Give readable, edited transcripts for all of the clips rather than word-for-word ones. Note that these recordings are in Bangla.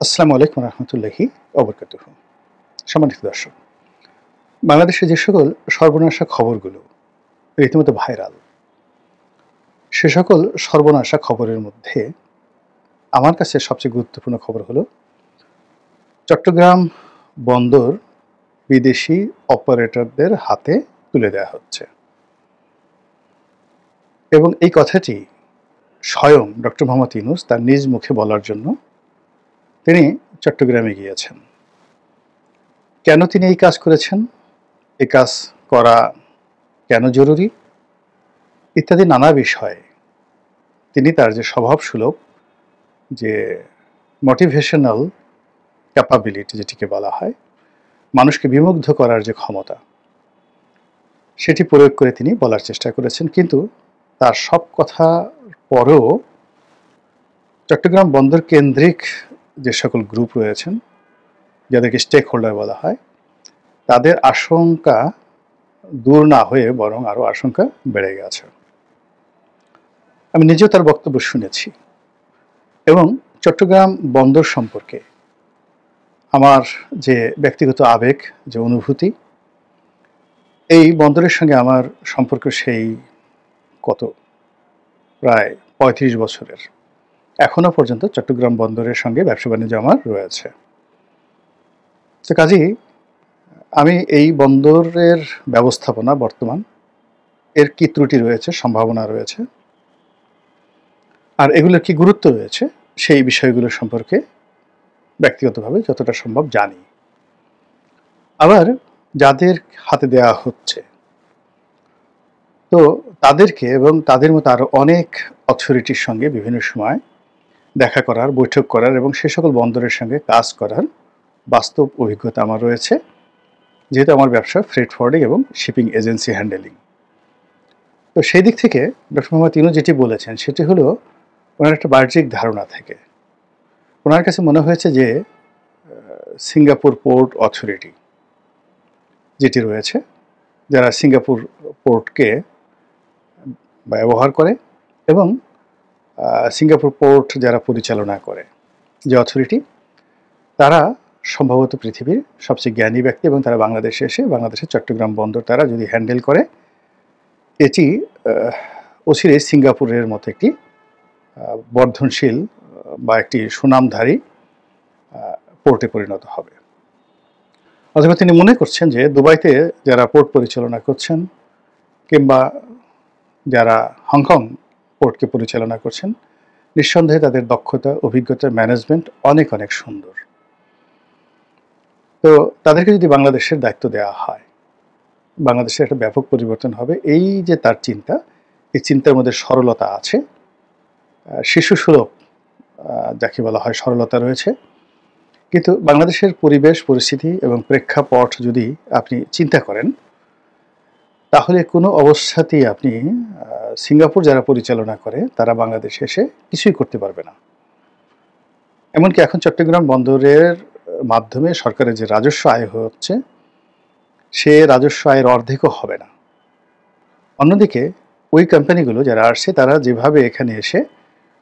আসসালামু আলাইকুম রহমতুল্লাহি ওবরকাতুহ। সম্মানিত দর্শক, বাংলাদেশে যে সকল সর্বনাশা খবরগুলো রীতিমতো ভাইরাল, সে সকল সর্বনাশা খবরের মধ্যে আমার কাছে সবচেয়ে গুরুত্বপূর্ণ খবর হলো চট্টগ্রাম বন্দর বিদেশি অপারেটরদের হাতে তুলে দেওয়া হচ্ছে। এবং এই কথাটি স্বয়ং ডক্টর মোহাম্মদ ইউনূস তার নিজ মুখে বলার জন্য তিনি চট্টগ্রামে গিয়েছেন। কেন তিনি এই কাজ করেছেন, এই কাজ করা কেন জরুরি ইত্যাদি নানা বিষয়ে তিনি তার যে স্বভাবসুলভ যে মোটিভেশনাল ক্যাপাবিলিটি যেটিকে বলা হয়, মানুষকে বিমুগ্ধ করার যে ক্ষমতা, সেটি প্রয়োগ করে তিনি বলার চেষ্টা করেছেন। কিন্তু তার সব কথা পরেও চট্টগ্রাম বন্দর কেন্দ্রিক যে সকল গ্রুপ রয়েছেন, যাদেরকে স্টেক হোল্ডার বলা হয়, তাদের আশঙ্কা দূর না হয়ে বরং আরও আশঙ্কা বেড়ে গেছে। আমি নিজেও তার বক্তব্য শুনেছি এবং চট্টগ্রাম বন্দর সম্পর্কে আমার যে ব্যক্তিগত আবেগ, যে অনুভূতি, এই বন্দরের সঙ্গে আমার সম্পর্ক সেই কত প্রায় ৩৫ বছরের। এখনো পর্যন্ত চট্টগ্রাম বন্দরের সঙ্গে ব্যবসা বাণিজ্য আমার রয়েছে। তো কাজেই আমি এই বন্দরের ব্যবস্থাপনা বর্তমান এর কি ত্রুটি রয়েছে, সম্ভাবনা রয়েছে, আর এগুলোর কি গুরুত্ব রয়েছে, সেই বিষয়গুলো সম্পর্কে ব্যক্তিগতভাবে যতটা সম্ভব জানি। আবার যাদের হাতে দেওয়া হচ্ছে, তো তাদেরকে এবং তাদের মতো আরও অনেক অথরিটির সঙ্গে বিভিন্ন সময় দেখা করার, বৈঠক করার এবং সে সকল বন্দরের সঙ্গে কাজ করার বাস্তব অভিজ্ঞতা আমার রয়েছে, যেহেতু আমার ব্যবসা ফ্রেট ফরওয়ার্ডিং এবং শিপিং এজেন্সি হ্যান্ডেলিং। তো সেই দিক থেকে ডক্টর মোহাম্মদ ইউনূস যেটি বলেছেন সেটি হলো ওনার একটা বাহ্যিক ধারণা থেকে ওনার কাছে মনে হয়েছে যে সিঙ্গাপুর পোর্ট অথরিটি যেটি রয়েছে, যারা সিঙ্গাপুর পোর্টকে ব্যবহার করে এবং সিঙ্গাপুর পোর্ট যারা পরিচালনা করে যে অথরিটি, তারা সম্ভবত পৃথিবীর সবচেয়ে জ্ঞানী ব্যক্তি এবং তারা বাংলাদেশে এসে বাংলাদেশের চট্টগ্রাম বন্দর তারা যদি হ্যান্ডেল করে, এটি অচিরেই সিঙ্গাপুরের মতো একটি বর্ধনশীল বা একটি সুনামধারী পোর্টে পরিণত হবে। অথবা তিনি মনে করছেন যে দুবাইতে যারা পোর্ট পরিচালনা করছেন কিংবা যারা হংকং পোর্টকে পরিচালনা করছেন, নিঃসন্দেহে তাদের দক্ষতা, অভিজ্ঞতা, ম্যানেজমেন্ট অনেক অনেক সুন্দর। তো তাদেরকে যদি বাংলাদেশের দায়িত্ব দেওয়া হয়, বাংলাদেশের একটা ব্যাপক পরিবর্তন হবে। এই যে তার চিন্তা, এই চিন্তার মধ্যে সরলতা আছে, শিশুসুলভ যাকে বলা হয় সরলতা রয়েছে। কিন্তু বাংলাদেশের পরিবেশ পরিস্থিতি এবং প্রেক্ষাপট যদি আপনি চিন্তা করেন, তাহলে কোনো অবস্থাতেই আপনি সিঙ্গাপুর যারা পরিচালনা করে তারা বাংলাদেশে এসে কিছুই করতে পারবে না। এমনকি এখন চট্টগ্রাম বন্দরের মাধ্যমে সরকারের যে রাজস্ব আয় হচ্ছে, সে রাজস্ব আয়ের অর্ধেকও হবে না। অন্যদিকে ওই কোম্পানিগুলো যারা আসছে, তারা যেভাবে এখানে এসে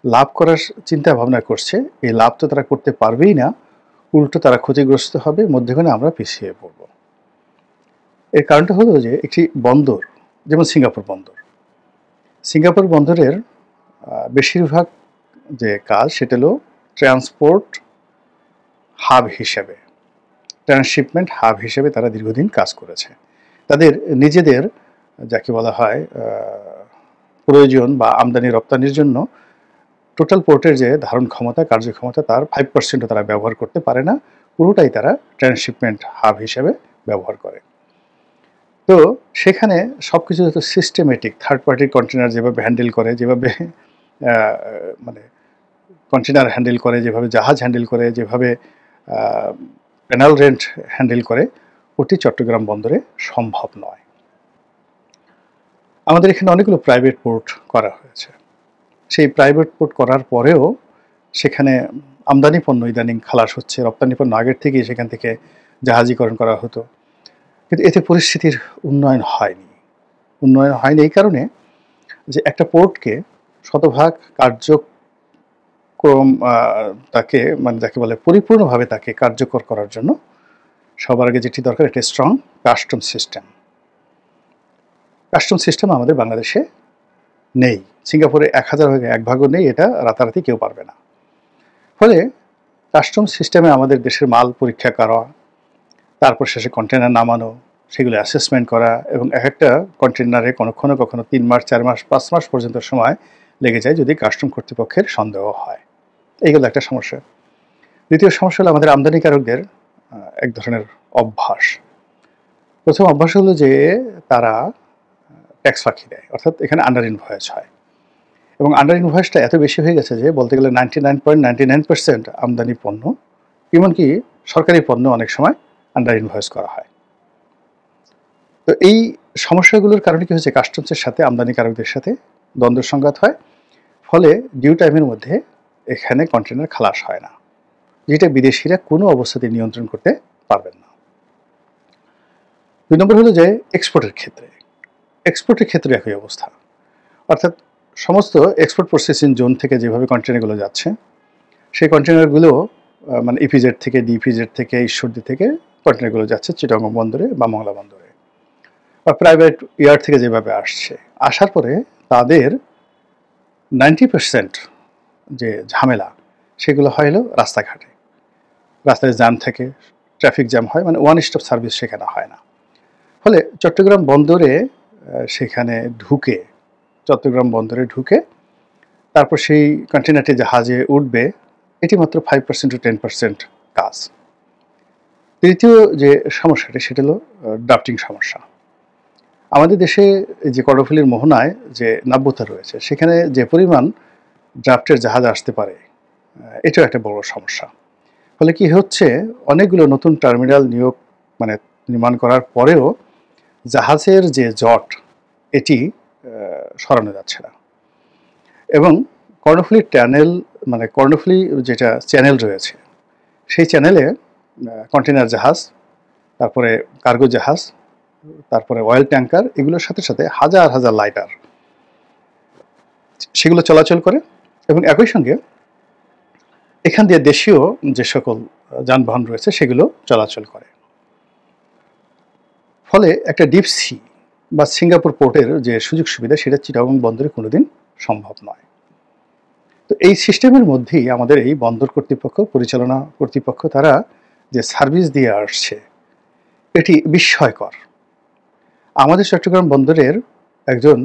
লাভ করার চিন্তা ভাবনা করছে, এই লাভ তো তারা করতে পারবেই না, উল্টো তারা ক্ষতিগ্রস্ত হবে, মধ্যখানে আমরা পিছিয়ে পড়ব। এর কারণটা হলো যে একটি বন্দর যেমন সিঙ্গাপুর বন্দরের বেশিরভাগ যে কাজ সেটা হলো ট্রান্সপোর্ট হাব হিসেবে, ট্রান্সশিপমেন্ট হাব হিসেবে তারা দীর্ঘদিন কাজ করেছে। তাদের নিজেদের যাকে বলা হয় প্রয়োজন বা আমদানি রপ্তানির জন্য টোটাল পোর্টের যে ধারণ ক্ষমতা, কার্যক্ষমতা, তার 5% তারা ব্যবহার করতে পারে না, পুরোটাই তারা ট্রান্সশিপমেন্ট হাব হিসেবে ব্যবহার করে। তো সেখানে সব কিছু যত সিস্টেমেটিক, থার্ড পার্টি কন্টেনার যেভাবে হ্যান্ডেল করে, যেভাবে মানে কন্টেনার হ্যান্ডেল করে, যেভাবে জাহাজ হ্যান্ডেল করে, যেভাবে প্যানেল রেন্ট হ্যান্ডেল করে, ওটি চট্টগ্রাম বন্দরে সম্ভব নয়। আমাদের এখানে অনেকগুলো প্রাইভেট পোর্ট করা হয়েছে। সেই প্রাইভেট পোর্ট করার পরেও সেখানে আমদানি পণ্য ইদানিং খালাস হচ্ছে, রপ্তানি পণ্য আগের থেকেই সেখান থেকে জাহাজীকরণ করা হতো, কিন্তু এতে পরিস্থিতির উন্নয়ন হয়নি এই কারণে যে একটা পোর্টকে শতভাগ কার্যকর তাকে মানে যাকে বলে পরিপূর্ণভাবে তাকে কার্যকর করার জন্য সবার আগে যেটি দরকার একটা strong custom system. Custom system আমাদের বাংলাদেশে নেই। সিঙ্গাপুরে 1000 ভাগে 1 ভাগও নেই, এটা রাতারাতি কেউ পারবে না। ফলে কাস্টম সিস্টেমে আমাদের দেশের মাল পরীক্ষা করা, তারপর শেষে কন্টেনার নামানো, সেগুলো অ্যাসেসমেন্ট করা, এবং এক একটা কন্টেনারে কখনো 3 মাস 4 মাস 5 মাস পর্যন্ত সময় লেগে যায় যদি কাস্টম কর্তৃপক্ষের সন্দেহ হয়। এইগুলো একটা সমস্যা। দ্বিতীয় সমস্যা হলো আমাদের আমদানিকারকদের এক ধরনের অভ্যাস। প্রথম অভ্যাস হলো যে তারা ট্যাক্স ফাঁকি দেয়, অর্থাৎ এখানে আন্ডার ইনভয়েস হয়, এবং আন্ডার ইনভয়েসটা এত বেশি হয়ে গেছে যে বলতে গেলে 99.99% আমদানি পণ্য, এমনকি সরকারি পণ্য অনেক সময় আন্ডার ইনভয়েস করা হয়। তো এই সমস্যাগুলোর কারণে কি হয়েছে, কাস্টমসের সাথে আমদানিকারকদের সাথে দ্বন্দ্ব সংঘাত হয়, ফলে ডিউ টাইমের মধ্যে এখানে কন্টেনার খালাস হয় না, যেটা বিদেশিরা কোনো অবস্থাতেই নিয়ন্ত্রণ করতে পারবেন না। 2 নম্বর হলো যে এক্সপোর্টের ক্ষেত্রে একই অবস্থা, অর্থাৎ সমস্ত এক্সপোর্ট প্রসেসিং জোন থেকে যেভাবে কন্টেনারগুলো যাচ্ছে, সেই কন্টেনারগুলো মানে ইপিজেড থেকে, ডিপিজেড থেকে, ঈশ্বরদী থেকে কন্টেনারগুলো যাচ্ছে চিটাগং বন্দরে বা মংলা বন্দরে, বা প্রাইভেট ইয়ার্ড থেকে যেভাবে আসছে, আসার পরে তাদের 90% যে ঝামেলা সেগুলো হয় হলো রাস্তাঘাটে, রাস্তায় জ্যাম থাকে, ট্রাফিক জ্যাম হয়, মানে ওয়ান স্টপ সার্ভিস সেখানে হয় না। ফলে চট্টগ্রাম বন্দরে ঢুকে তারপর সেই কন্টেনারটি জাহাজে উঠবে, এটি মাত্র 5% to 10% কাজ। তৃতীয় যে সমস্যাটি সেটা হলো ড্রাফটিং সমস্যা। আমাদের দেশে যে কর্ণফুলীর মোহনায় যে নাব্যতা রয়েছে, সেখানে যে পরিমাণ ড্রাফটের জাহাজ আসতে পারে, এটাও একটা বড় সমস্যা। ফলে কি হচ্ছে, অনেকগুলো নতুন টার্মিনাল নির্মাণ করার পরেও জাহাজের যে জট, এটি সরানো যাচ্ছে না, এবং কর্ণফুলীর কর্ণফুলী যেটা চ্যানেল রয়েছে, সেই চ্যানেলে কন্টেনার জাহাজ, তারপরে কার্গো জাহাজ, তারপরে অয়েল ট্যাঙ্কার, এগুলোর সাথে সাথে হাজার হাজার লাইটার সেগুলো চলাচল করে, এবং একই সঙ্গে এখান দিয়ে দেশীয় যে সকল যানবাহন রয়েছে সেগুলো চলাচল করে। ফলে একটা ডিপ সি বা সিঙ্গাপুর পোর্টের যে সুযোগ সুবিধা, সেটা চিটাগং বন্দরে কোনোদিন সম্ভব নয়। তো এই সিস্টেমের মধ্যেই আমাদের এই বন্দর পরিচালনা কর্তৃপক্ষ তারা যে সার্ভিস দিয়ে আসছে, এটি বিস্ময়কর। আমাদের চট্টগ্রাম বন্দরের একজন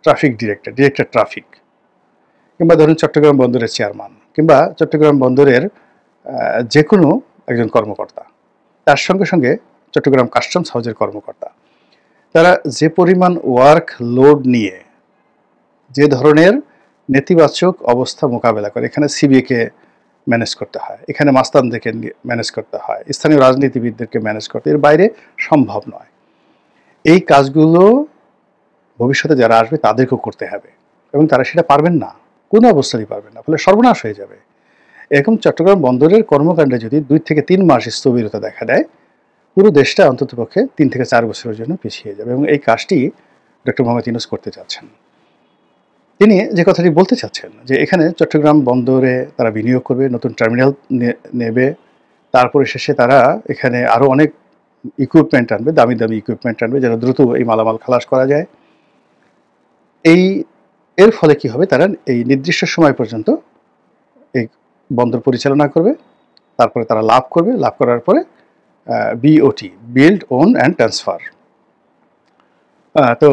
ট্রাফিক ডিরেক্টর ট্রাফিক, কিংবা ধরুন চট্টগ্রাম বন্দরের চেয়ারম্যান, কিংবা চট্টগ্রাম বন্দরের যে কোনো একজন কর্মকর্তা, তার সঙ্গে সঙ্গে চট্টগ্রাম কাস্টমস হাউজের কর্মকর্তা, তারা যে পরিমাণ ওয়ার্ক লোড নিয়ে যে ধরনের নেতিবাচক অবস্থা মোকাবেলা করে, এখানে সিবিকে ম্যানেজ করতে হয়, এখানে মাস্তানদেরকে ম্যানেজ করতে হয়, স্থানীয় রাজনীতিবিদদেরকে ম্যানেজ করতে, এর বাইরে সম্ভব নয়। এই কাজগুলো ভবিষ্যতে যারা আসবে তাদেরকেও করতে হবে, এবং তারা সেটা পারবেন না, কোনো অবস্থাতেই পারবেন না, ফলে সর্বনাশ হয়ে যাবে। এরকম চট্টগ্রাম বন্দরের কর্মকাণ্ডে যদি 2 থেকে 3 মাস স্থবিরতা দেখা দেয়, পুরো দেশটা অন্ততপক্ষে 3 থেকে 4 বছরের জন্য পিছিয়ে যাবে, এবং এই কাজটি ডক্টর মোহাম্মদ ইউনূস করতে চাচ্ছেন। তিনি যে কথাটি বলতে চাচ্ছেন যে এখানে চট্টগ্রাম বন্দরে তারা বিনিয়োগ করবে, নতুন টার্মিনাল নেবে, তারপরে শেষে তারা এখানে আরও অনেক ইকুইপমেন্ট আনবে, দামি দামি ইকুইপমেন্ট আনবে, যেন দ্রুত এই মালামাল খালাস করা যায়। এর ফলে কি হবে, তারা এই নির্দিষ্ট সময় পর্যন্ত এই বন্দর পরিচালনা করবে, তারপরে তারা লাভ করবে, লাভ করার পরে BOT, build, own and transfer, তো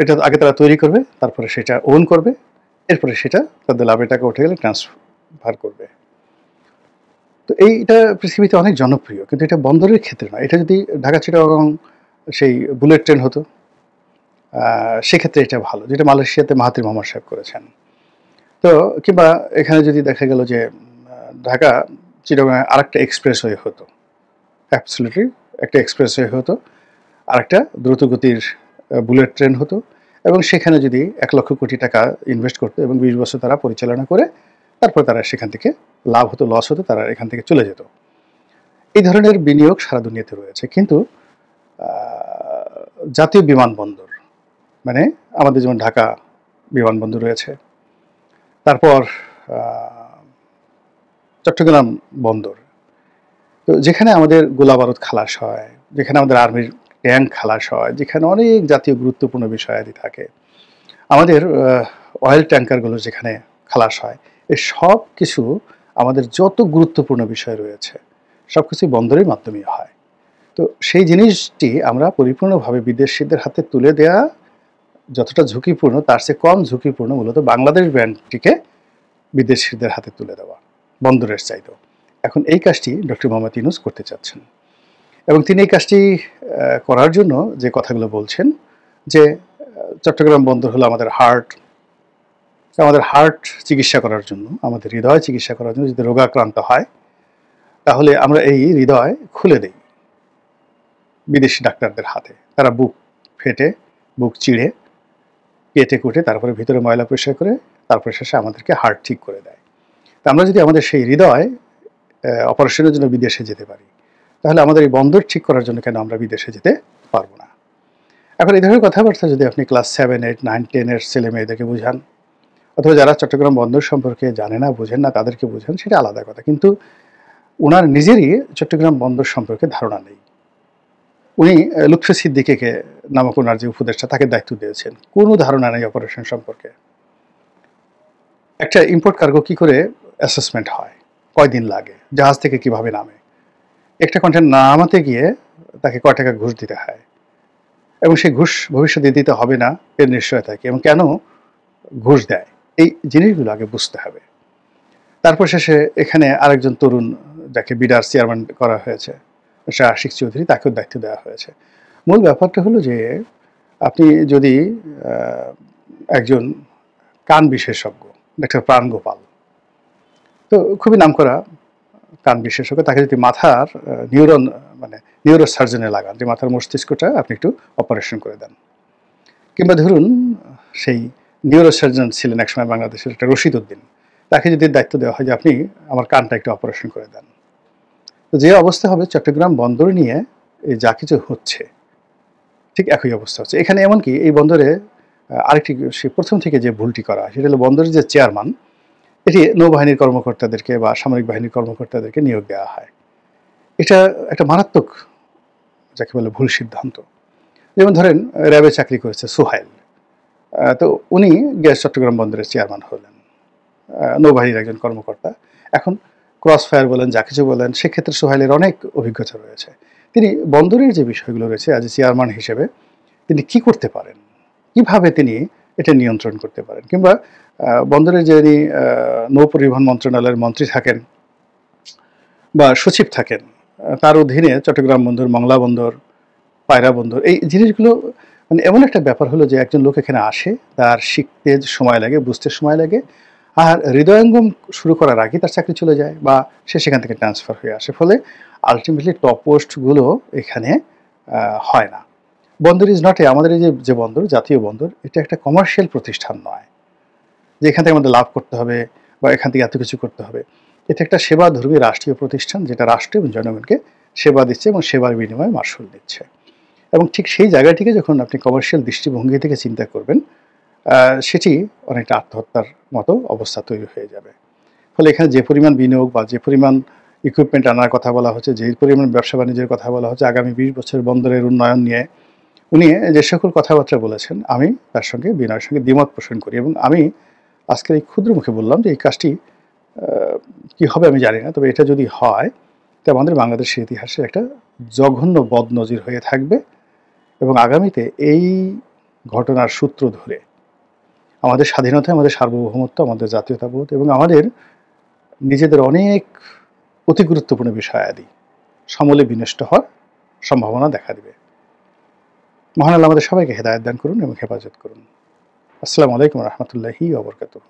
এটা আগে তারা তৈরি করবে, তারপরে সেটা ওন করবে, এরপরে সেটা তাদের লাভের টাকা উঠে গেলে ট্রান্সফার করবে। তো এইটা পৃথিবীতে অনেক জনপ্রিয়, কিন্তু এটা বন্দরের ক্ষেত্রে নয়। এটা যদি ঢাকা চিটাগং সেই বুলেট ট্রেন হতো, সেক্ষেত্রে এটা ভালো, যেটা মালয়েশিয়াতে মাহাথির মোহাম্মদ সাহেব করেছেন। তো কিংবা এখানে যদি দেখা গেল যে ঢাকা চিটাগং আরেকটা এক্সপ্রেসওয়ে হতো, অ্যাবসলিউটলি একটা এক্সপ্রেসওয়ে হতো, আরেকটা দ্রুতগতির বুলেট ট্রেন হতো, এবং সেখানে যদি 1 লক্ষ কোটি টাকা ইনভেস্ট করতো এবং 20 বছর তারা পরিচালনা করে, তারপর তারা সেখান থেকে লাভ হতো, লস হতো, তারা এখান থেকে চলে যেত। এই ধরনের বিনিয়োগ সারা দুনিয়াতে রয়েছে, কিন্তু জাতীয় বিমানবন্দর, আমাদের যেমন ঢাকা বিমানবন্দর রয়েছে, তারপর চট্টগ্রাম বন্দর, তো যেখানে আমাদের গোলাবারুদ খালাস হয়, যেখানে আমাদের আর্মির ট্যাঙ্ক খালাস হয়, যেখানে অনেক জাতীয় গুরুত্বপূর্ণ বিষয়াদি থাকে, আমাদের অয়েল ট্যাঙ্কারগুলো যেখানে খালাস হয়, এই সব কিছু আমাদের যত গুরুত্বপূর্ণ বিষয় রয়েছে সব কিছুই বন্দরের মাধ্যমেই হয়। তো সেই জিনিসটি আমরা পরিপূর্ণভাবে বিদেশিদের হাতে তুলে দেয়া যতটা ঝুঁকিপূর্ণ তার চেয়ে কম ঝুঁকিপূর্ণ মূলত বাংলাদেশ ব্র্যান্ডটিকে বিদেশিদের হাতে তুলে দেওয়া, বন্দরের চাইতেও। এখন এই কাজটি ডক্টর মোহাম্মদ ইউনূস করতে চাচ্ছেন এবং তিনি এই কাজটি করার জন্য যে কথাগুলো বলছেন যে চট্টগ্রাম বন্দর হলো আমাদের হার্ট চিকিৎসা করার জন্য, আমাদের হৃদয় চিকিৎসা করার জন্য যদি রোগাক্রান্ত হয় তাহলে আমরা এই হৃদয় খুলে দেই বিদেশি ডাক্তারদের হাতে। তারা বুক ফেটে, বুক চিড়ে, কেটে কুটে তারপরে ভিতরে ময়লা পরিষ্কার করে তারপরে শেষে আমাদেরকে হার্ট ঠিক করে দেয়। তা আমরা যদি আমাদের সেই হৃদয় অপারেশনের জন্য বিদেশে যেতে পারি, তাহলে আমাদের এই বন্দর ঠিক করার জন্য কেন আমরা বিদেশে যেতে পারবো না? এখন এই ধরনের কথাবার্তা যদি আপনি ক্লাস 7, 8, 9, 10 ছেলে মেয়েদেরকে বুঝান, অথবা যারা চট্টগ্রাম বন্দর সম্পর্কে জানে না, বোঝেন না, তাদেরকে বুঝান, সেটা আলাদা কথা। কিন্তু ওনার নিজেরই চট্টগ্রাম বন্দর সম্পর্কে ধারণা নেই। উনি লুৎফে সিদ্দিকীকে নামক ওনার যে উপদেষ্টা, তাকে দায়িত্ব দিয়েছেন, কোনো ধারণা নেই অপারেশন সম্পর্কে। একটা ইম্পোর্ট কার্গো কি করে অ্যাসেসমেন্ট হয়, কয়দিন লাগে, জাহাজ থেকে কিভাবে নামে, একটা কন্টেনার নামাতে গিয়ে তাকে কয় টাকা ঘুষ দিতে হয়, এবং সেই ঘুষ ভবিষ্যতে দিতে হবে না এর নিশ্চয়তা কি, এবং কেন ঘুষ দেয়, এই জিনিসগুলো আগে বুঝতে হবে। তারপর শেষে এখানে আরেকজন তরুণ যাকে বিডার চেয়ারম্যান করা হয়েছে, শাহ আশিক চৌধুরী, তাকেও দায়িত্ব দেওয়া হয়েছে। মূল ব্যাপারটা হলো যে আপনি যদি একজন কান বিশেষজ্ঞ ডাক্তার প্রাণগোপাল, তো খুবই নামকরা কান বিশেষজ্ঞ, তাকে যদি মাথার নিউরো সার্জনে লাগান, যে মাথার মস্তিষ্কটা আপনি একটু অপারেশন করে দেন, কিংবা ধরুন সেই নিউরো সার্জন ছিলেন একসময় বাংলাদেশের একটা রশিদ উদ্দিন, তাকে যদি দায়িত্ব দেওয়া হয় যে আপনি আমার কানটা একটু অপারেশন করে দেন, তো যে অবস্থা হবে চট্টগ্রাম বন্দর নিয়ে এই যা কিছু হচ্ছে ঠিক একই অবস্থা হচ্ছে এখানে। এমনকি এই বন্দরে আরেকটি সে প্রথম থেকে যে ভুলটি করা হয় সেটা হলো বন্দরের যে চেয়ারম্যান, এটি নৌবাহিনীর কর্মকর্তাদেরকে বা সামরিক বাহিনীর কর্মকর্তাদেরকে নিয়োগ দেওয়া হয়। এটা একটা মারাত্মক, যাকে বলে ভুল সিদ্ধান্ত। যেমন ধরেন র্যাবে চাকরি করেছে সোহাইল, তো উনি গ্যাস চট্টগ্রাম বন্দরের চেয়ারম্যান হলেন, নৌবাহিনীর একজন কর্মকর্তা। এখন ক্রস ফায়ার বলেন, যা কিছু বলেন, সেক্ষেত্রে সোহাইলের অনেক অভিজ্ঞতা রয়েছে। তিনি বন্দরের যে বিষয়গুলো রয়েছে অ্যাজ এ চেয়ারম্যান হিসেবে তিনি কি করতে পারেন, কিভাবে তিনি এটা নিয়ন্ত্রণ করতে পারেন, কিংবা বন্দরের যিনি নৌ পরিবহন মন্ত্রণালয়ের মন্ত্রী থাকেন বা সচিব থাকেন, তার অধীনে চট্টগ্রাম বন্দর, মংলা বন্দর, পায়রা বন্দর, এই জিনিসগুলো এমন একটা ব্যাপার হলো যে একজন লোক এখানে আসে, তার শিখতে সময় লাগে, বুঝতে সময় লাগে, আর হৃদয়ঙ্গম শুরু করার আগে তার চাকরি চলে যায় বা সে সেখান থেকে ট্রান্সফার হয়ে আসে। ফলে আলটিমেটলি টপ পোস্টগুলো এখানে হয় না। বন্দর ইজ নট আমাদের এই যে বন্দর, জাতীয় বন্দর, এটা একটা কমার্শিয়াল প্রতিষ্ঠান নয় যে এখান থেকে আমাদের লাভ করতে হবে বা এখান থেকে এত কিছু করতে হবে। এটা একটা সেবাধর্মী রাষ্ট্রীয় প্রতিষ্ঠান, যেটা রাষ্ট্র এবং জনগণকে সেবা দিচ্ছে এবং সেবার বিনিময়ে মাশুল দিচ্ছে। এবং ঠিক সেই জায়গাটিকে যখন আপনি কমার্শিয়াল দৃষ্টিভঙ্গি থেকে চিন্তা করবেন, সেটি অনেকটা আত্মহত্যার মতো অবস্থা তৈরি হয়ে যাবে। ফলে এখানে যে পরিমাণ বিনিয়োগ বা যে পরিমাণ ইকুইপমেন্ট আনার কথা বলা হচ্ছে, যে পরিমাণ ব্যবসা বাণিজ্যের কথা বলা হচ্ছে, আগামী 20 বছর বন্দরের উন্নয়ন নিয়ে উনি যে সকল কথাবার্তা বলেছেন, আমি তার সঙ্গে বিনয়ের সঙ্গে দ্বিমত পোষণ করি। এবং আমি আজকের এই ক্ষুদ্র মুখে বললাম যে এই কাজটি কি হবে আমি জানি না, তবে এটা যদি হয় তো আমাদের বাংলাদেশের ইতিহাসে একটা জঘন্য বদনজির হয়ে থাকবে। এবং আগামীতে এই ঘটনার সূত্র ধরে আমাদের স্বাধীনতা, আমাদের সার্বভৌমত্ব, আমাদের জাতীয়তাবোধ এবং আমাদের নিজেদের অনেক অতি গুরুত্বপূর্ণ বিষয়াদি সমূলে বিনষ্ট হওয়ার সম্ভাবনা দেখা দিবে। মহান আল্লাহ আমাদের সবাইকে হেদায়েত দান করুন এবং হেফাজত করুন। আসসালামু আলাইকুম ওয়া রাহমাতুল্লাহি ওয়া বারাকাতুহু।